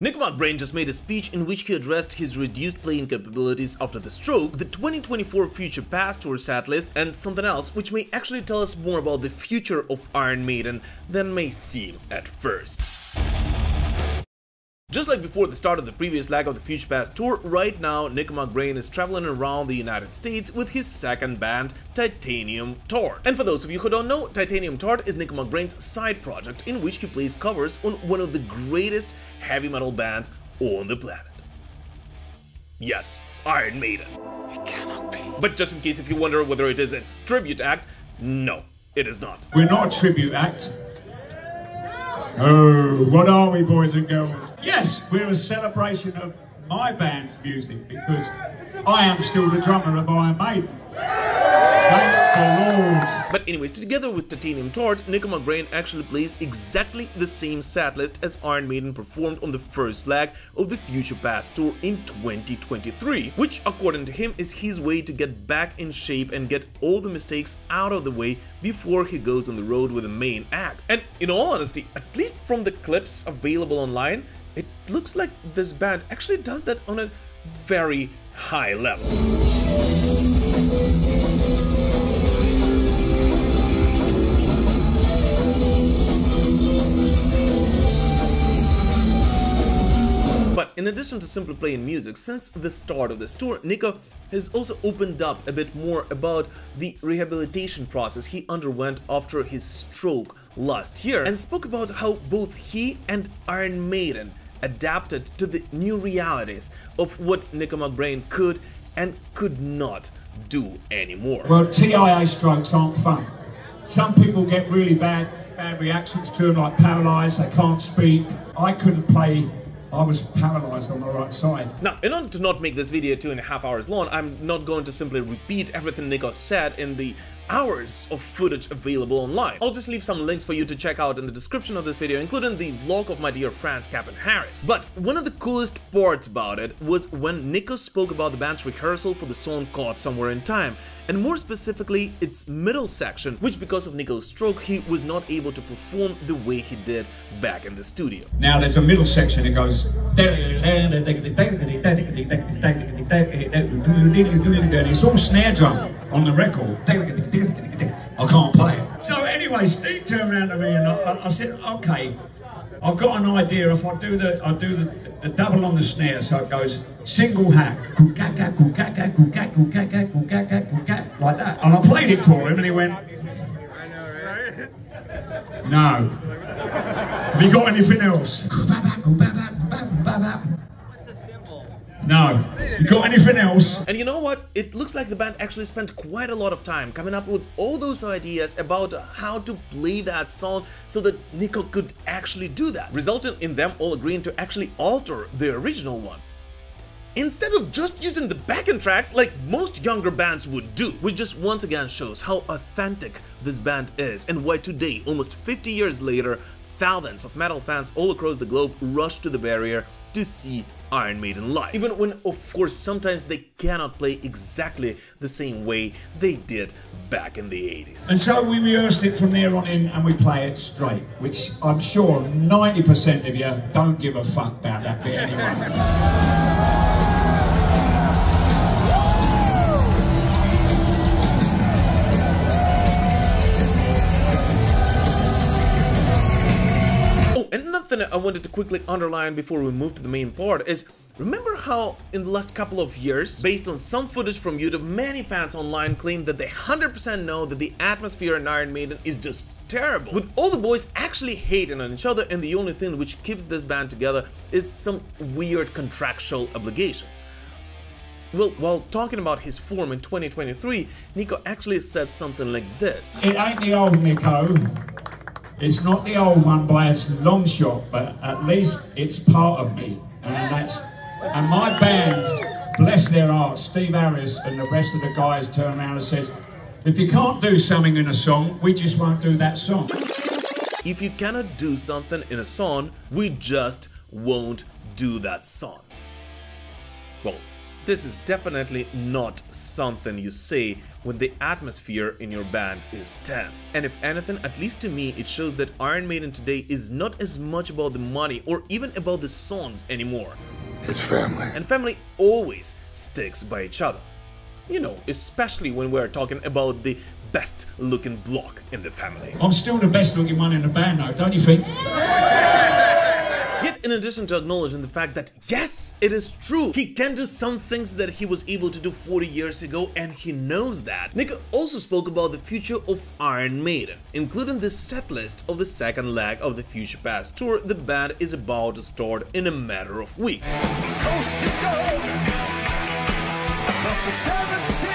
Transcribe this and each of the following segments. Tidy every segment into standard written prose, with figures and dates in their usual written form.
Nico McBrain just made a speech in which he addressed his reduced playing capabilities after the stroke, the 2024 Future Past Tour setlist, and something else which may actually tell us more about the future of Iron Maiden than may seem at first. Just like before the start of the previous leg of the Future Past Tour, right now Nico McBrain is traveling around the United States with his second band, Titanium Tort. And for those of you who don't know, Titanium Tort is Nico McBrain's side project in which he plays covers on one of the greatest heavy metal bands on the planet. Yes, Iron Maiden. It cannot be. But just in case if you wonder whether it is a tribute act, no, it is not. We're not a tribute act. Oh, what are we, boys and girls? Yes, we're a celebration of my band's music because I am still the drummer of Iron Maiden. Thank the Lord. But anyways, together with Titanium Tort, Nico McBrain actually plays exactly the same setlist as Iron Maiden performed on the first leg of the Future Past Tour in 2023, which according to him is his way to get back in shape and get all the mistakes out of the way before he goes on the road with the main act. And in all honesty, at least from the clips available online, it looks like this band actually does that on a very high level. But in addition to simply playing music, since the start of this tour, Nico has also opened up a bit more about the rehabilitation process he underwent after his stroke last year and spoke about how both he and Iron Maiden adapted to the new realities of what Nico McBrain could and could not do anymore. Well, TIA strokes aren't fun. Some people get really bad reactions to them, like paralysed, they can't speak. I couldn't play. I was paralysed on the right side. Now, in order to not make this video 2.5 hours long, I'm not going to simply repeat everything Nico said in the hours of footage available online. I'll just leave some links for you to check out in the description of this video, including the vlog of my dear friends Cap and Harris. But one of the coolest parts about it was when Nico spoke about the band's rehearsal for the song Caught Somewhere in Time, and more specifically its middle section, which because of Nico's stroke he was not able to perform the way he did back in the studio. Now there's a middle section that goes and it's all snare drum on the record. I can't play it. So anyway, Steve turned around to me and I said, okay, I've got an idea. If I do the double on the snare, so it goes single hack, like that. And I played it for him and he went, no. Have you got anything else? No. You got anything else? And you know what? It looks like the band actually spent quite a lot of time coming up with all those ideas about how to play that song so that Nico could actually do that, resulting in them all agreeing to actually alter the original one, instead of just using the backing tracks like most younger bands would do, which just once again shows how authentic this band is and why today, almost 50 years later, thousands of metal fans all across the globe rush to the barrier to see Iron Maiden live, even when of course sometimes they cannot play exactly the same way they did back in the 80s. And so we rehearsed it from there on in and we play it straight, which I'm sure 90% of you don't give a fuck about that bit anyway. Thing I wanted to quickly underline before we move to the main part is, remember how in the last couple of years, based on some footage from YouTube, many fans online claimed that they 100% know that the atmosphere in Iron Maiden is just terrible, with all the boys actually hating on each other, and the only thing which keeps this band together is some weird contractual obligations. Well, while talking about his form in 2023, Nico actually said something like this. It ain't the old Nico. It's not the old one by a long shot, but at least it's part of me. And my band, bless their hearts, Steve Harris and the rest of the guys turn around and says, if you can't do something in a song, we just won't do that song. If you cannot do something in a song, we just won't do that song. Well, this is definitely not something you say when the atmosphere in your band is tense. And if anything, at least to me, it shows that Iron Maiden today is not as much about the money or even about the songs anymore. It's family. And family always sticks by each other. You know, especially when we're talking about the best looking block in the family. I'm still the best looking one in the band though, don't you think? Yet, in addition to acknowledging the fact that, yes, it is true, he can do some things that he was able to do 40 years ago, and he knows that, Nico also spoke about the future of Iron Maiden, including the set list of the second leg of the Future Past tour the band is about to start in a matter of weeks. Coast to coast, across the 7 seas.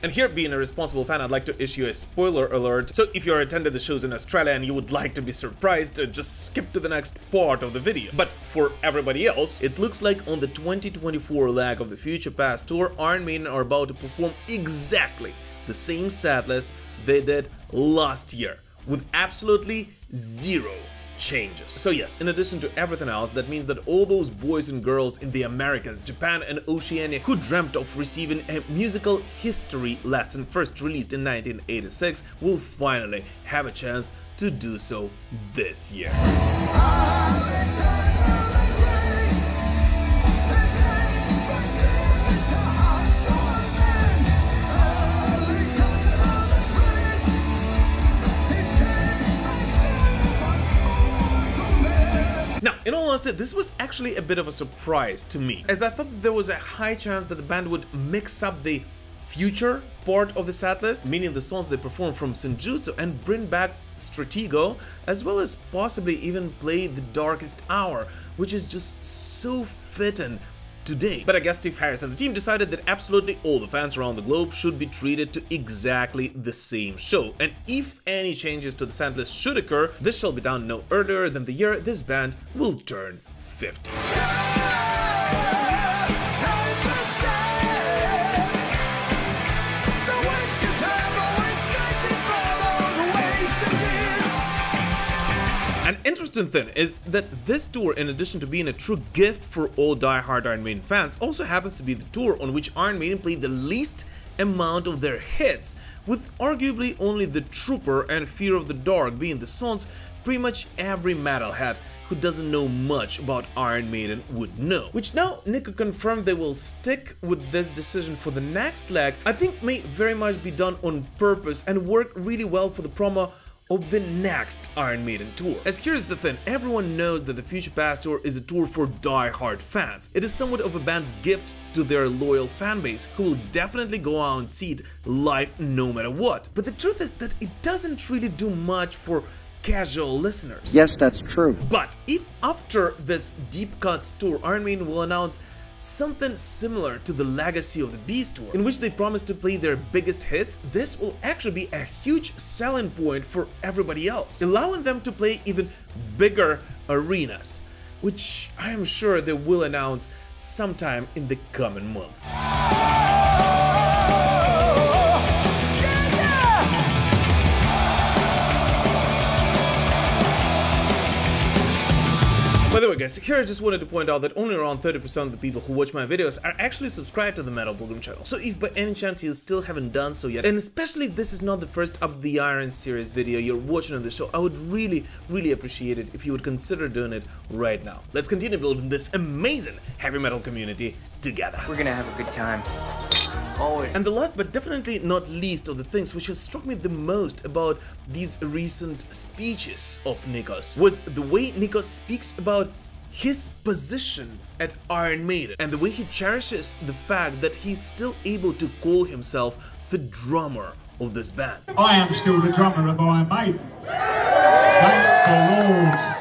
And here, being a responsible fan, I'd like to issue a spoiler alert. So if you're attending the shows in Australia and you would like to be surprised, just skip to the next part of the video. But for everybody else, it looks like on the 2024 leg of the Future Past tour, Iron Maiden are about to perform exactly the same set list they did last year, with absolutely zero changes. So yes, in addition to everything else, that means that all those boys and girls in the Americas, Japan and Oceania who dreamt of receiving a musical history lesson first released in 1986 will finally have a chance to do so this year. Now, in all honesty, this was actually a bit of a surprise to me, as I thought that there was a high chance that the band would mix up the future part of the setlist, meaning the songs they perform from Senjutsu, and bring back Stratego, as well as possibly even play The Darkest Hour, which is just so fitting today. But I guess Steve Harris and the team decided that absolutely all the fans around the globe should be treated to exactly the same show, and if any changes to the setlist should occur, this shall be done no earlier than the year this band will turn 50. An interesting thing is that this tour, in addition to being a true gift for all die-hard Iron Maiden fans, also happens to be the tour on which Iron Maiden played the least amount of their hits, with arguably only The Trooper and Fear of the Dark being the songs pretty much every metalhead who doesn't know much about Iron Maiden would know. Which now Nico confirmed they will stick with this decision for the next leg, I think may very much be done on purpose and work really well for the promo of the next Iron Maiden tour. As here's the thing, everyone knows that the Future Past tour is a tour for die-hard fans. It is somewhat of a band's gift to their loyal fanbase, who will definitely go out and see it live no matter what. But the truth is that it doesn't really do much for casual listeners. Yes, that's true. But if after this Deep Cuts tour, Iron Maiden will announce something similar to the Legacy of the Beast tour, in which they promise to play their biggest hits, this will actually be a huge selling point for everybody else, allowing them to play even bigger arenas, which I am sure they will announce sometime in the coming months. By the way guys, here I just wanted to point out that only around 30% of the people who watch my videos are actually subscribed to the Metal Pilgrim channel. So if by any chance you still haven't done so yet, and especially if this is not the first Up the Iron series video you're watching on the show, I would really appreciate it if you would consider doing it right now. Let's continue building this amazing heavy metal community together. We're gonna have a good time. Always. And the last but definitely not least of the things which has struck me the most about these recent speeches of Nikos was the way Nikos speaks about his position at Iron Maiden and the way he cherishes the fact that he's still able to call himself the drummer of this band. I am still the drummer of Iron Maiden. Thank the Lord.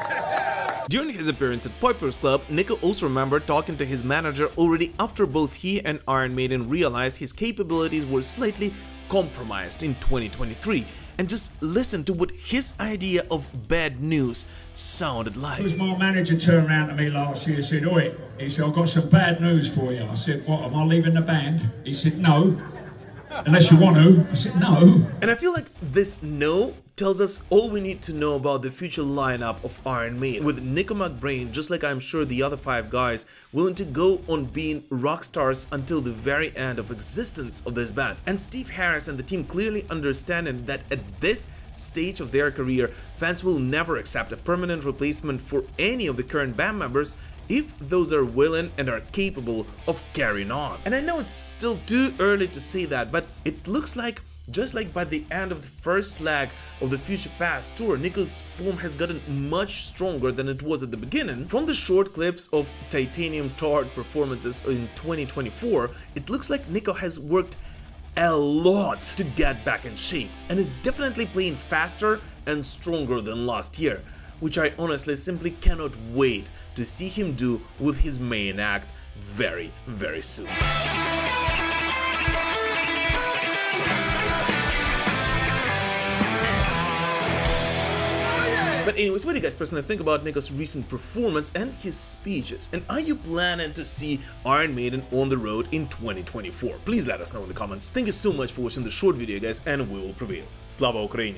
During his appearance at Piper's Club, Nico also remembered talking to his manager already after both he and Iron Maiden realized his capabilities were slightly compromised in 2023, and just listen to what his idea of bad news sounded like. It was my manager turned around to me last year and said, "Oi," he said, "I've got some bad news for you." I said, "What, am I leaving the band?" He said, "No. Unless you want to." I said, "No." And I feel like this no tells us all we need to know about the future lineup of Iron Maiden, with Nico McBrain, just like I'm sure the other 5 guys, willing to go on being rock stars until the very end of existence of this band, and Steve Harris and the team clearly understanding that at this stage of their career, fans will never accept a permanent replacement for any of the current band members if those are willing and are capable of carrying on. And I know it's still too early to say that, but it looks like just like by the end of the first leg of the Future Past tour, Nico's form has gotten much stronger than it was at the beginning. From the short clips of Titanium Tarred performances in 2024, it looks like Nico has worked a lot to get back in shape and is definitely playing faster and stronger than last year, which I honestly simply cannot wait to see him do with his main act very, very soon. But anyways, what do you guys personally think about Nico's recent performance and his speeches? And are you planning to see Iron Maiden on the road in 2024? Please let us know in the comments. Thank you so much for watching the short video, guys, and we will prevail. Slava Ukraini!